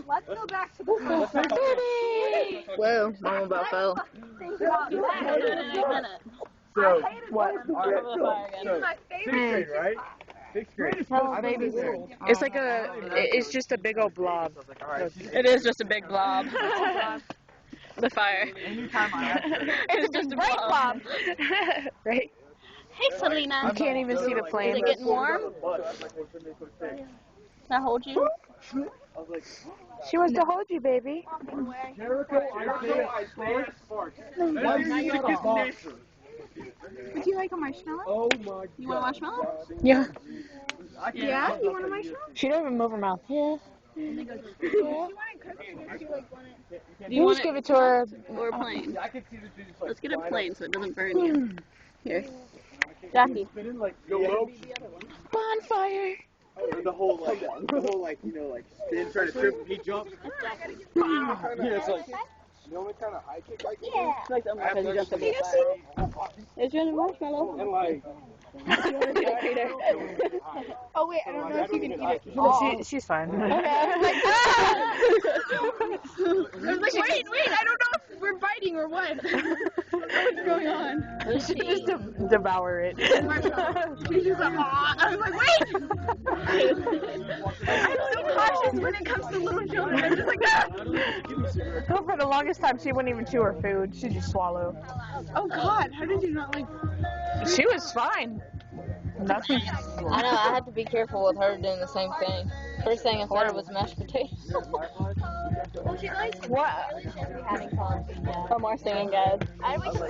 Let's go back to the Whoa, mom about fell. So, What? Sixth grade, right? Sixth grade. It's like it's just a big old blob. It is just a big blob. The fire. Anytime I ask her. It's just a blob. Right? Hey, Selena. You can't even see the Is flame. it getting warm? Can I hold you? She wants to hold you, baby. Would you like a marshmallow? Oh my You want a marshmallow? Yeah. Yeah, you want a marshmallow? She don't even move her mouth. Yeah. Do you want it cooked or do you like want it? You just give it to her. Or plain? Let's get it plain so it doesn't burn you. Here. Jackie. Bonfire. The whole spin, trying to trip and he jumps. Yeah, it's like, you know what kind of high kick like Yeah. It's like the because you jumped up There's your marshmallow. and like, Oh wait, I don't know if you can eat it. She's fine. I was like, wait, I don't know if we're biting or what. What's going on? She just devour it. She's just like, aw. I was like, wait! I'm so cautious when it comes to little children. I'm just like, ah! So for the longest time, she wouldn't even chew her food. She'd just swallow. Oh God, how did you not like? She was fine. Nothing. I know, I had to be careful with her doing the same thing. First thing I fed her was mashed potatoes. What? No more singing, guys. I wait till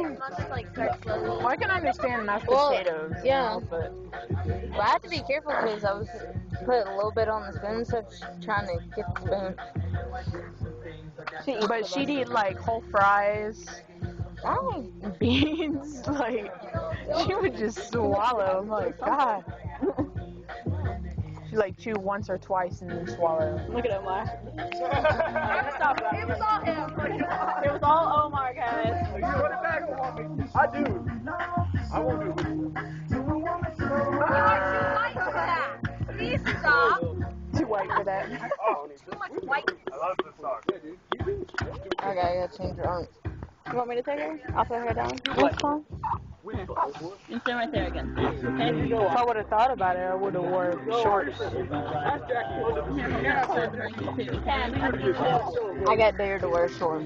the monsters like start slowly. Well, I can understand mashed Well, potatoes. yeah. But But I had to be careful because I was putting a little bit on the spoon instead of trying to get the spoon. but she'd eat like whole fries, Oh, beans. Like she would just swallow. I'm like, God. She like chew once or twice and then swallow. Look at Omar. Stop it. It was all him. It was all Omar, guys. you put it back. I do. I won't do it. Please stop. Too white for that. Too much white. I love this song. I gotta change her arms. You want me to take her? I'll put her down. That's fine. And stand right there again. Okay? If I would have thought about it, I would have worn shorts. Here, hold on. I got Dare to wear shorts.